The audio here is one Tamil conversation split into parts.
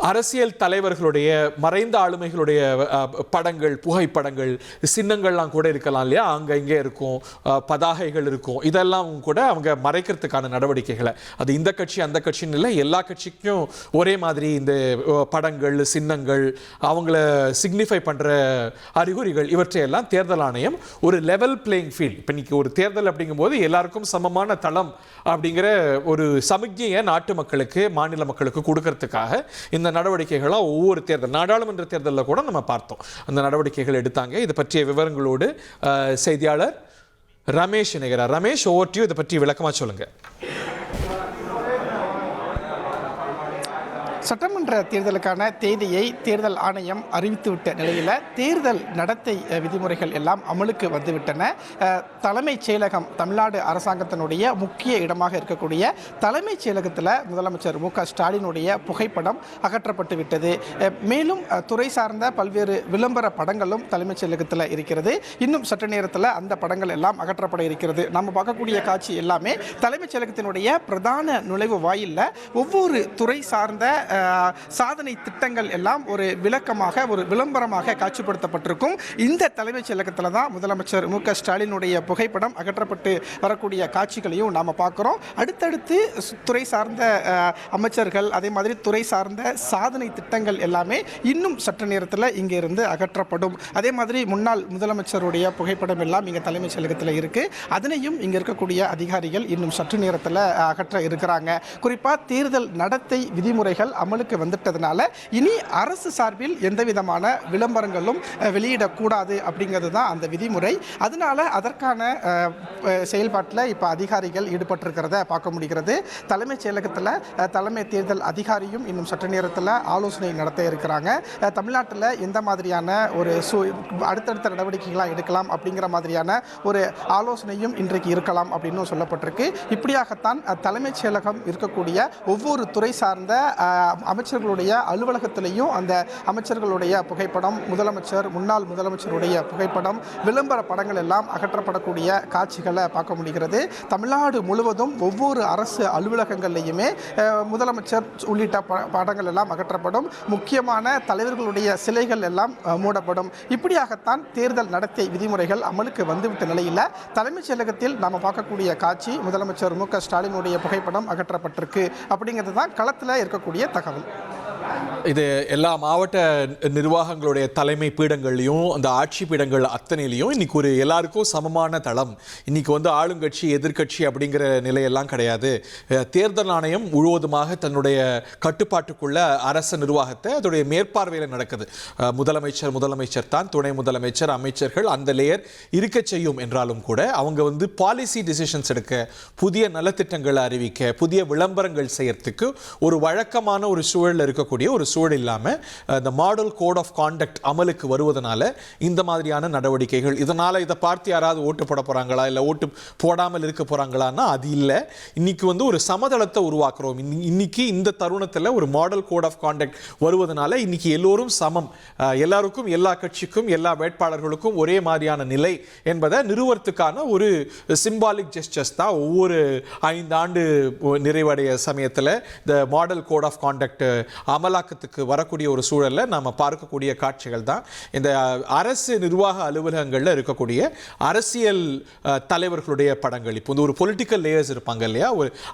அரசியல் தலைவர்களுடைய மறைந்த ஆளுமைகளுடைய படங்கள், புகைப்படங்கள், சின்னங்கள்லாம் கூட இருக்கலாம் இல்லையா, அங்கே இங்கே இருக்கும், பதாகைகள் இருக்கும். இதெல்லாம் கூட அவங்க மறைக்கிறதுக்கான நடவடிக்கைகளை, அது இந்த கட்சி அந்த கட்சின்னு இல்லை, எல்லா கட்சிக்கும் ஒரே மாதிரி இந்த படங்கள், சின்னங்கள், அவங்கள சிக்னிஃபை பண்ணுற அறிகுறிகள், இவற்றையெல்லாம் தேர்தல் ஆணையம் ஒரு லெவல் பிளேயிங் ஃபீல்ட், இப்போ இன்னைக்கு ஒரு தேர்தல் அப்படிங்கும்போது எல்லாருக்கும் சமமான தளம் அப்படிங்கிற ஒரு சமிக்ஞையை நாட்டு மக்களுக்கு, மாநில மக்களுக்கு கொடுக்கறதுக்காக இந்த நடவடிக்கைகளாக ஒவ்வொரு தேர்தல், நாடாளுமன்ற தேர்தலில் கூட நம்ம பார்த்தோம், அந்த நடவடிக்கைகள் எடுத்தாங்க. இது பற்றிய விவரங்களோடு செய்தியாளர் ரமேஷ் இணைகிறார். Ramesh, over to you. இதை பற்றி விளக்கமாக சொல்லுங்கள். சட்டமன்ற தேர்தலுக்கான தேதியை தேர்தல் ஆணையம் அறிவித்துவிட்ட நிலையில் தேர்தல் நடத்தை விதிமுறைகள் எல்லாம் அமலுக்கு வந்துவிட்டன. தலைமைச் செயலகம், தமிழ்நாடு அரசாங்கத்தினுடைய முக்கிய இடமாக இருக்கக்கூடிய தலைமைச் செயலகத்தில் முதலமைச்சர் மு.க.ஸ்டாலினுடைய புகைப்படம் அகற்றப்பட்டு விட்டது. மேலும் துறை சார்ந்த பல்வேறு விளம்பர படங்களும் தலைமைச் செயலகத்தில் இருக்கிறது. இன்னும் சற்று நேரத்தில் அந்த படங்கள் எல்லாம் அகற்றப்பட இருக்கிறது. நம்ம பார்க்கக்கூடிய காட்சி எல்லாமே தலைமைச் செயலகத்தினுடைய பிரதான நுழைவு வாயிலில் ஒவ்வொரு துறை சார்ந்த சாதனை திட்டங்கள் எல்லாம் ஒரு விளக்கமாக, ஒரு விளம்பரமாக காட்சிப்படுத்தப்பட்டிருக்கும். இந்த தலைமைச் செயலகத்தில் தான் முதலமைச்சர் மு.க.ஸ்டாலினுடைய புகைப்படம் அகற்றப்பட்டு வரக்கூடிய காட்சிகளையும் நாம் பார்க்குறோம். அடுத்தடுத்து துறை சார்ந்த அமைச்சர்கள், அதே மாதிரி துறை சார்ந்த சாதனை திட்டங்கள் எல்லாமே இன்னும் சற்று நேரத்தில் இங்கே இருந்து அகற்றப்படும். அதே மாதிரி முன்னாள் முதலமைச்சருடைய புகைப்படம் எல்லாம் இங்கே தலைமைச் செயலகத்தில் இருக்குது. அதனையும் இங்கே இருக்கக்கூடிய அதிகாரிகள் இன்னும் சற்று நேரத்தில் அகற்ற இருக்கிறாங்க. குறிப்பாக தேர்தல் நடத்தை விதிமுறைகள் அமலுக்கு வந்துட்டதுனால இனி அரசு சார்பில் எந்த விதமான விளம்பரங்களும் வெளியிடக்கூடாது அப்படிங்கிறது தான் அந்த விதிமுறை. அதனால அதற்கான செயல்பாட்டில் இப்போ அதிகாரிகள் ஈடுபட்டிருக்கிறத பார்க்க முடிகிறது. தலைமைச் செயலகத்தில் தலைமை தேர்தல் அதிகாரியும் இன்னும் சற்று நேரத்தில் ஆலோசனை நடத்த இருக்கிறாங்க. தமிழ்நாட்டில் எந்த மாதிரியான ஒரு அடுத்தடுத்த நடவடிக்கைகளாக எடுக்கலாம் அப்படிங்கிற மாதிரியான ஒரு ஆலோசனையும் இன்றைக்கு இருக்கலாம் அப்படின்னு சொல்லப்பட்டிருக்கு. இப்படியாகத்தான் தலைமைச் செயலகம் இருக்கக்கூடிய ஒவ்வொரு துறை சார்ந்த அமைச்சர்களுடைய அலுவலகத்திலையும் அந்த அமைச்சர்களுடைய புகைப்படம், முதலமைச்சர், முன்னாள் முதலமைச்சருடைய புகைப்படம், விளம்பர படங்கள் எல்லாம் அகற்றப்படக்கூடிய காட்சிகளை பார்க்க முடிகிறது. தமிழ்நாடு முழுவதும் ஒவ்வொரு அரசு அலுவலகங்கள்லையுமே முதலமைச்சர் உள்ளிட்ட படங்கள் எல்லாம் அகற்றப்படும். முக்கியமான தலைவர்களுடைய சிலைகள் எல்லாம் மூடப்படும். இப்படியாகத்தான் தேர்தல் நடத்தை விதிமுறைகள் அமலுக்கு வந்துவிட்ட நிலையில் தலைமைச் செயலகத்தில் நாம் பார்க்கக்கூடிய காட்சி முதலமைச்சர் மு.க.ஸ்டாலினுடைய புகைப்படம் அகற்றப்பட்டிருக்கு அப்படிங்கிறது தான் களத்தில் இருக்கக்கூடிய தகவல். இது எல்லா மாவட்ட நிர்வாகங்களுடைய தலைமை பீடங்கள்லையும், அந்த ஆட்சி பீடங்கள் அத்தனையிலையும் இன்னைக்கு ஒரு எல்லாருக்கும் சமமான தளம். இன்னைக்கு ஆளுங்கட்சி எதிர்கட்சி அப்படிங்கிற நிலையெல்லாம் கிடையாது. தேர்தல் ஆணையம் முழுவதுமாக தன்னுடைய கட்டுப்பாட்டுக்குள்ள அரசு நிர்வாகத்தை அதோடைய மேற்பார்வையில் நடக்குது. முதலமைச்சர் தான், துணை முதலமைச்சர், அமைச்சர்கள் அந்த லேயர் இருக்க செய்யும் என்றாலும் கூட அவங்க பாலிசி டிசிஷன்ஸ் எடுக்க, புதிய நலத்திட்டங்களை அறிவிக்க, புதிய விளம்பரங்கள் செய்யறதுக்கு ஒரு வழக்கமான ஒரு சூழல் இருக்கக்கூடிய ஒரு சூழல் இல்லாமல் இந்த மாடல் கோட் ஆஃப் கான்டக்ட் அமலுக்கு வருவதனால இந்த மாதிரியான நடவடிக்கைகள். இதனால் இதை பார்த்து யாராவது ஓட்டு போட போகிறாங்களா, இல்லை ஓட்டு போடாமல் இருக்க போகிறாங்களான்னா அது இல்லை. இன்னைக்கு ஒரு சமதளத்தை உருவாக்குறோம். இன்னைக்கு இந்த தருணத்தில் ஒரு மாடல் கோட் ஆஃப் கான்டக்ட் வருவதனால இன்னைக்கு எல்லோரும் சமம், எல்லாருக்கும், எல்லா கட்சிக்கும், எல்லா வேட்பாளர்களுக்கும் ஒரே மாதிரியான நிலை என்பதை நிறுவனத்துக்கான ஒரு சிம்பாலிக் ஜெஸ்டர்ஸ் தான். ஒவ்வொரு 5 ஆண்டு நிறைவடைய சமயத்தில் இந்த மாடல் கோட் ஆஃப் கான்டக்ட் அமலாக்கத்துக்கு வரக்கூடிய ஒரு சூழலில் நாம் பார்க்கக்கூடிய காட்சிகள் தான் இந்த அரசு நிர்வாக அலுவலகங்களில் இருக்கக்கூடிய அரசியல் தலைவர்களுடைய படங்கள். இப்போ ஒரு பொலிட்டிக்கல் லேயர்ஸ் இருப்பாங்க இல்லையா,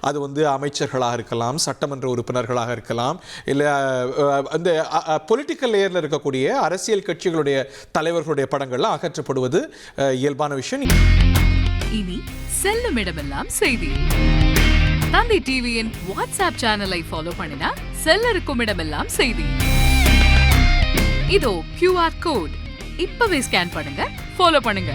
அது அமைச்சர்களாக இருக்கலாம், சட்டமன்ற உறுப்பினர்களாக இருக்கலாம், இல்லை அந்த பொலிட்டிக்கல் லேயரில் இருக்கக்கூடிய அரசியல் கட்சிகளுடைய தலைவர்களுடைய படங்கள்லாம் அகற்றப்படுவது இயல்பான விஷயம். இனி செல்லும் இடமெல்லாம் செய்தி. தந்தை டிவியின் வாட்ஸ்அப் சேனலை ஃபாலோ பண்ணினா செல்ல இருக்கும் இடமெல்லாம் செய்தி. இதோ QR கோட், இப்பவே ஸ்கேன் பண்ணுங்க, ஃபாலோ பண்ணுங்க.